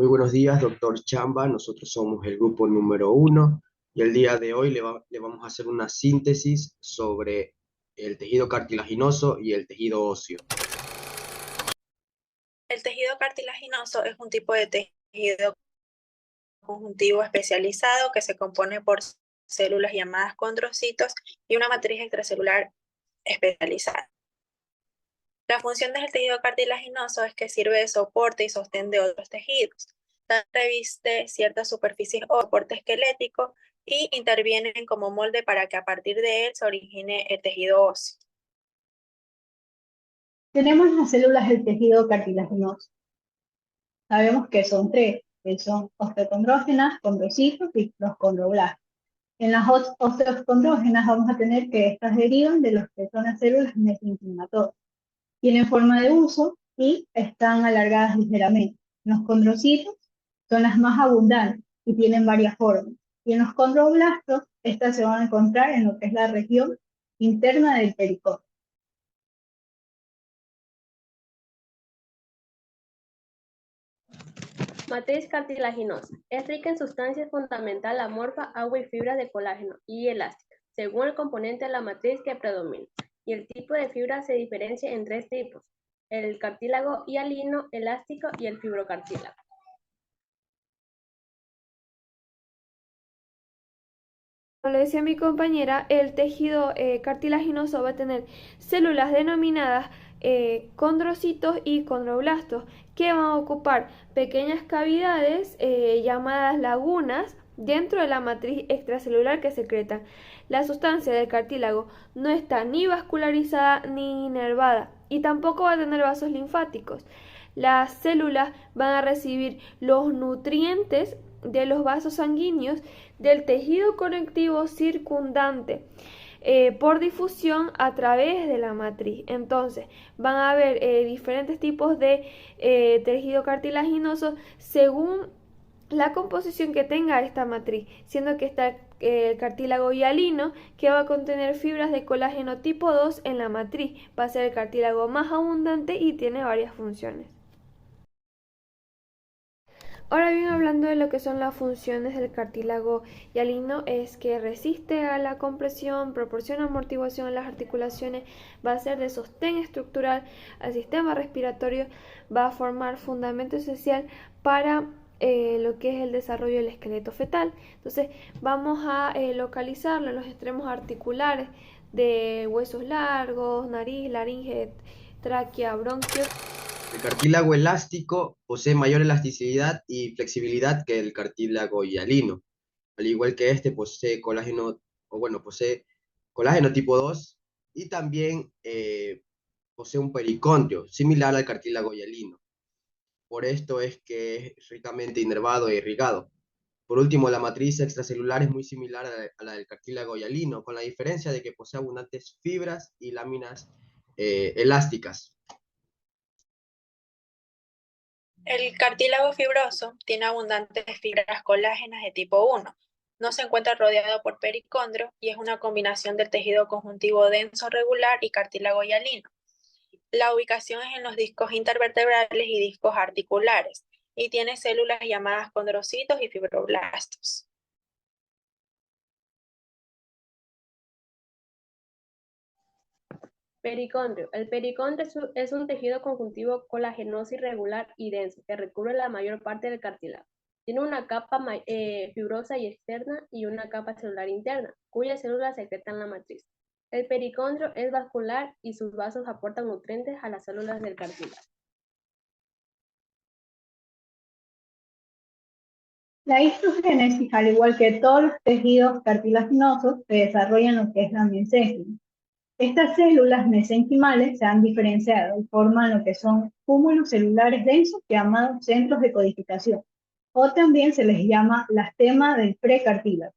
Muy buenos días, doctor Chamba. Nosotros somos el grupo número 1 y el día de hoy le vamos a hacer una síntesis sobre el tejido cartilaginoso y el tejido óseo. El tejido cartilaginoso es un tipo de tejido conjuntivo especializado que se compone por células llamadas condrocitos y una matriz extracelular especializada. La función del tejido cartilaginoso es que sirve de soporte y sostén de otros tejidos. Reviste ciertas superficies o soporte esquelético y intervienen como molde para que a partir de él se origine el tejido óseo. Tenemos las células del tejido cartilaginoso. Sabemos que son tres, que son osteocondrógenas, condrocitos y los condroblastos. En las osteocondrógenas vamos a tener que estas derivan de los que son las células mesenquimatoras. Tienen forma de uso y están alargadas ligeramente. Los condrocitos son las más abundantes y tienen varias formas. Y en los condroblastos, estas se van a encontrar en lo que es la región interna del pericórdico. Matriz cartilaginosa. Es rica en sustancias fundamental amorfa, agua y fibras de colágeno y elástica, según el componente de la matriz que predomina. Y el tipo de fibra se diferencia en tres tipos: el cartílago hialino, elástico y el fibrocartílago. Como le decía mi compañera, el tejido cartilaginoso va a tener células denominadas condrocitos y condroblastos, que van a ocupar pequeñas cavidades llamadas lagunas dentro de la matriz extracelular que secretan. La sustancia del cartílago no está ni vascularizada ni inervada y tampoco va a tener vasos linfáticos. Las células van a recibir los nutrientes de los vasos sanguíneos del tejido conectivo circundante por difusión a través de la matriz. Entonces van a haber diferentes tipos de tejido cartilaginoso según la composición que tenga esta matriz, siendo que está el cartílago hialino, que va a contener fibras de colágeno tipo 2 en la matriz. Va a ser el cartílago más abundante y tiene varias funciones. Ahora bien, hablando de lo que son las funciones del cartílago hialino, es que resiste a la compresión, proporciona amortiguación a las articulaciones, va a ser de sostén estructural al sistema respiratorio, va a formar fundamento esencial para lo que es el desarrollo del esqueleto fetal. Entonces vamos a localizarlo en los extremos articulares de huesos largos, nariz, laringe, tráquea, bronquios. El cartílago elástico posee mayor elasticidad y flexibilidad que el cartílago hialino. Al igual que este, posee posee colágeno tipo 2 y también posee un pericondrio similar al cartílago hialino. Por esto es que es ricamente inervado e irrigado. Por último, la matriz extracelular es muy similar a la del cartílago hialino, con la diferencia de que posee abundantes fibras y láminas elásticas. El cartílago fibroso tiene abundantes fibras colágenas de tipo 1. No se encuentra rodeado por pericondrio y es una combinación del tejido conjuntivo denso regular y cartílago hialino. La ubicación es en los discos intervertebrales y discos articulares y tiene células llamadas condrocitos y fibroblastos. Pericondrio. El pericondrio es un tejido conjuntivo colagenoso irregular y denso que recubre la mayor parte del cartílago. Tiene una capa fibrosa y externa y una capa celular interna, cuyas células secretan la matriz. El pericondrio es vascular y sus vasos aportan nutrientes a las células del cartílago. La histogénesis, al igual que todos los tejidos cartilaginosos, se desarrolla en lo que es la mesénquima. Estas células mesenquimales se han diferenciado y forman lo que son cúmulos celulares densos llamados centros de codificación, o también se les llama la estema del precartílago.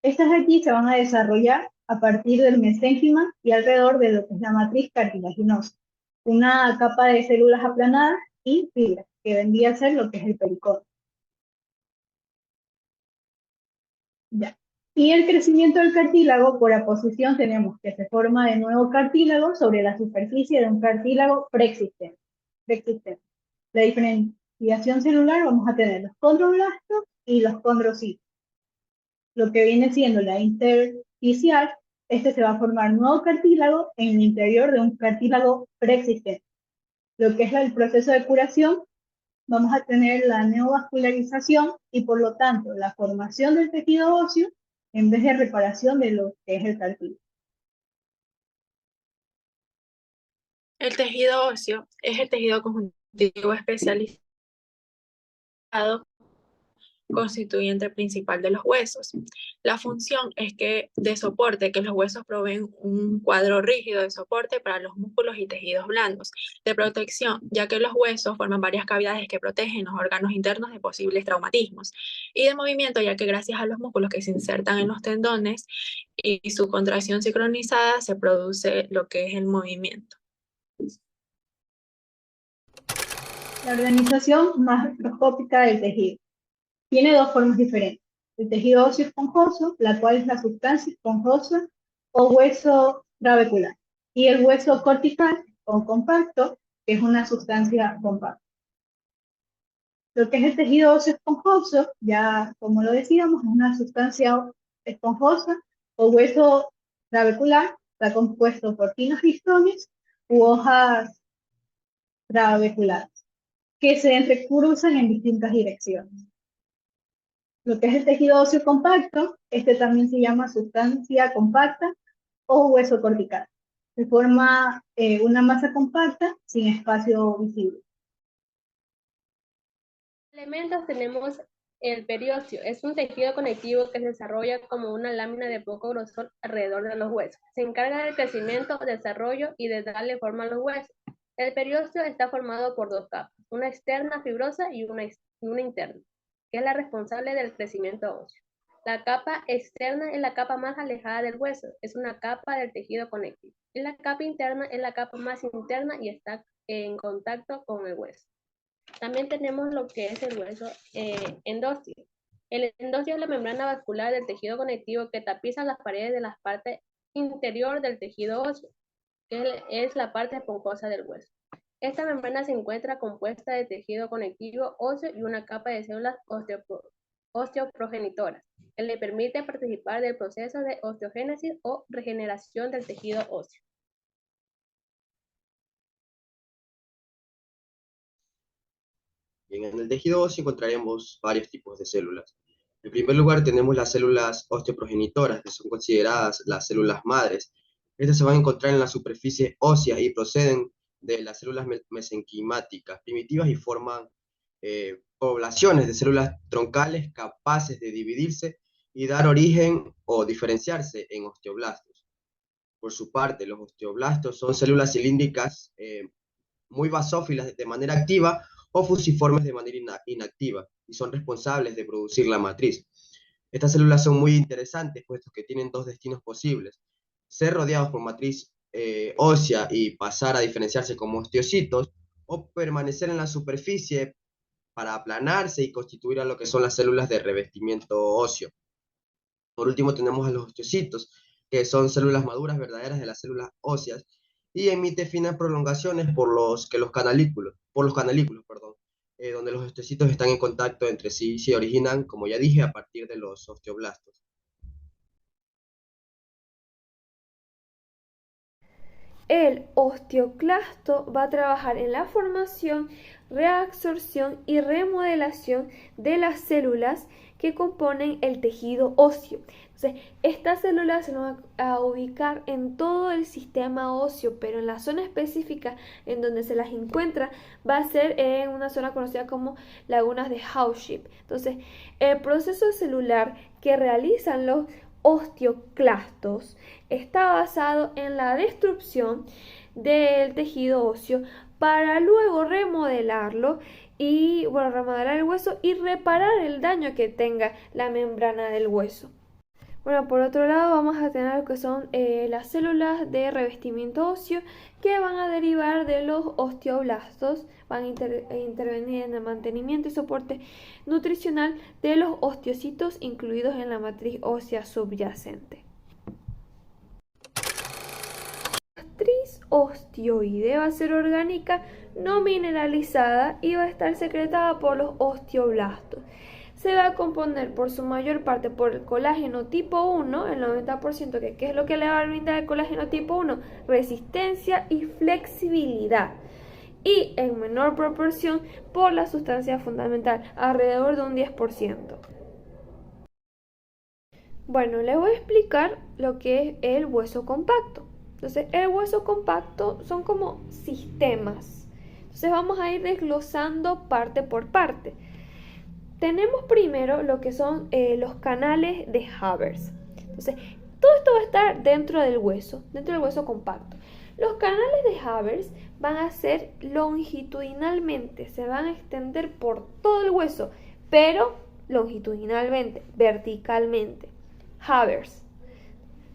Estas de aquí se van a desarrollar a partir del mesénquima y alrededor de lo que es la matriz cartilaginosa, una capa de células aplanadas y fibras, que vendría a ser lo que es el pericórdico. Ya. Y el crecimiento del cartílago, por aposición, tenemos que se forma de nuevo cartílago sobre la superficie de un cartílago preexistente. división celular vamos a tener los condroblastos y los condrocitos. Lo que viene siendo la intersticial, se va a formar nuevo cartílago en el interior de un cartílago preexistente. Lo que es el proceso de curación, vamos a tener la neovascularización y por lo tanto la formación del tejido óseo en vez de reparación de lo que es el cartílago. El tejido óseo es el tejido conjuntivo especializado constituyente principal de los huesos. La función es que de soporte, que los huesos proveen un cuadro rígido de soporte para los músculos y tejidos blandos, de protección, ya que los huesos forman varias cavidades que protegen los órganos internos de posibles traumatismos, y de movimiento, ya que gracias a los músculos que se insertan en los tendones y su contracción sincronizada se produce lo que es el movimiento. La organización macroscópica del tejido tiene dos formas diferentes. El tejido óseo esponjoso, la cual es la sustancia esponjosa o hueso trabecular, y el hueso cortical o compacto, que es una sustancia compacta. Lo que es el tejido óseo esponjoso, ya como lo decíamos, es una sustancia esponjosa o hueso trabecular, está compuesto por finos u hojas trabeculares, que se entrecruzan en distintas direcciones. Lo que es el tejido óseo compacto, también se llama sustancia compacta o hueso cortical. Se forma una masa compacta sin espacio visible. Elementos tenemos el periósteo. Es un tejido conectivo que se desarrolla como una lámina de poco grosor alrededor de los huesos. Se encarga del crecimiento, desarrollo y de darle forma a los huesos. El periósteo está formado por dos capas, una externa fibrosa y una interna, que es la responsable del crecimiento óseo. La capa externa es la capa más alejada del hueso, es una capa del tejido conectivo. Y la capa interna es la capa más interna y está en contacto con el hueso. También tenemos lo que es el hueso endósteo. El endósteo es la membrana vascular del tejido conectivo que tapiza las paredes de la parte interior del tejido óseo, que es la parte esponjosa del hueso. Esta membrana se encuentra compuesta de tejido conectivo óseo y una capa de células osteoprogenitoras, que le permite participar del proceso de osteogénesis o regeneración del tejido óseo. Bien, en el tejido óseo encontraremos varios tipos de células. En primer lugar tenemos las células osteoprogenitoras, que son consideradas las células madres. Estas se van a encontrar en la superficie ósea y proceden de las células mesenquimáticas primitivas y forman poblaciones de células troncales capaces de dividirse y dar origen o diferenciarse en osteoblastos. Por su parte, los osteoblastos son células cilíndricas muy basófilas de manera activa o fusiformes de manera inactiva y son responsables de producir la matriz. Estas células son muy interesantes puesto que tienen dos destinos posibles: ser rodeados por matriz ósea y pasar a diferenciarse como osteocitos, o permanecer en la superficie para aplanarse y constituir a lo que son las células de revestimiento óseo. Por último tenemos a los osteocitos, que son células maduras verdaderas de las células óseas y emite finas prolongaciones por los canalículos, donde los osteocitos están en contacto entre sí y se originan, como ya dije, a partir de los osteoblastos. El osteoclasto va a trabajar en la formación, reabsorción y remodelación de las células que componen el tejido óseo. Entonces, estas células se van a ubicar en todo el sistema óseo, pero en la zona específica en donde se las encuentra va a ser en una zona conocida como lagunas de Hauship. Entonces, el proceso celular que realizan los osteoclastos está basado en la destrucción del tejido óseo para luego remodelarlo y remodelar el hueso y reparar el daño que tenga la membrana del hueso. Bueno, por otro lado vamos a tener lo que son las células de revestimiento óseo que van a derivar de los osteoblastos, van a intervenir en el mantenimiento y soporte nutricional de los osteocitos incluidos en la matriz ósea subyacente. La matriz osteoide, va a ser orgánica no mineralizada y va a estar secretada por los osteoblastos. Se va a componer por su mayor parte por el colágeno tipo 1, el 90%, que ¿qué es lo que le va a brindar el colágeno tipo 1? Resistencia y flexibilidad. Y en menor proporción por la sustancia fundamental, alrededor de un 10%. Bueno, les voy a explicar lo que es el hueso compacto. Entonces, el hueso compacto son como sistemas. Entonces, vamos a ir desglosando parte por parte. Tenemos primero lo que son los canales de Haber. Entonces, todo esto va a estar dentro del hueso compacto. Los canales de Haber van a ser longitudinalmente, se van a extender por todo el hueso, pero longitudinalmente, verticalmente. Haber.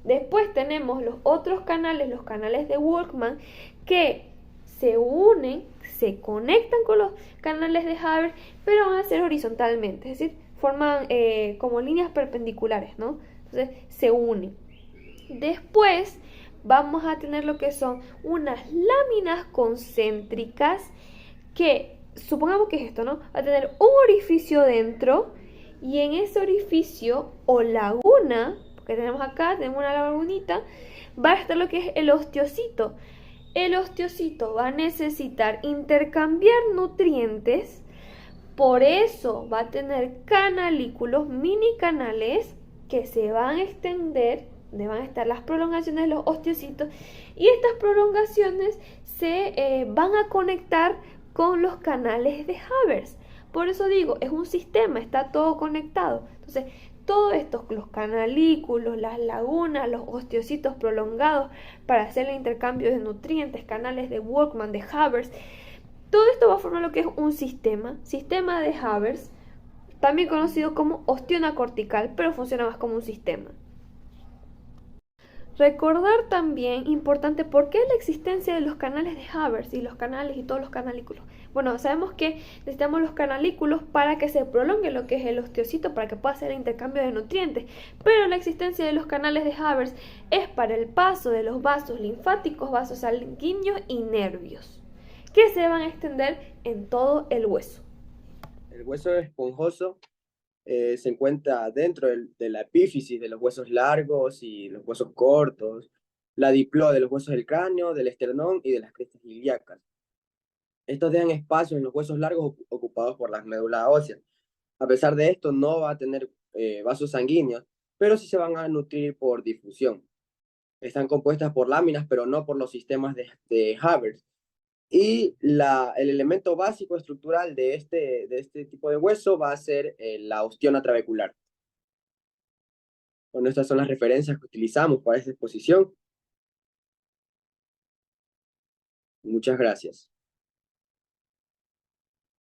Después tenemos los otros canales, los canales de Volkmann, que se unen, se conectan con los canales de Haber, pero van a ser horizontalmente, es decir, forman como líneas perpendiculares, ¿no? Entonces se unen. Después vamos a tener lo que son unas láminas concéntricas que, supongamos que es esto, ¿no? Va a tener un orificio dentro y en ese orificio o laguna, porque tenemos acá, tenemos una lagunita, va a estar lo que es el osteocito. El osteocito va a necesitar intercambiar nutrientes, por eso va a tener canalículos, mini canales que se van a extender, donde van a estar las prolongaciones de los osteocitos, y estas prolongaciones se van a conectar con los canales de Haber. Por eso digo, es un sistema, está todo conectado. Entonces, todo esto, los canalículos, las lagunas, los osteocitos prolongados para hacer el intercambio de nutrientes, canales de Volkmann, de Haber, todo esto va a formar lo que es un sistema de Haber, también conocido como ostiona cortical, pero funciona más como un sistema. Recordar también, importante, por qué la existencia de los canales de Haber y los canales y todos los canalículos. Bueno, sabemos que necesitamos los canalículos para que se prolongue lo que es el osteocito, para que pueda hacer el intercambio de nutrientes, pero la existencia de los canales de Haber es para el paso de los vasos linfáticos, vasos sanguíneos y nervios, que se van a extender en todo el hueso. El hueso esponjoso se encuentra dentro de la epífisis de los huesos largos y los huesos cortos, la diploide de los huesos del cráneo, del esternón y de las crestas ilíacas. Estos dejan espacios en los huesos largos ocupados por las médulas óseas. A pesar de esto, no va a tener vasos sanguíneos, pero sí se van a nutrir por difusión. Están compuestas por láminas, pero no por los sistemas de Haber. Y el elemento básico estructural de este tipo de hueso va a ser la ostiona trabecular. Bueno, estas son las referencias que utilizamos para esta exposición. Muchas gracias.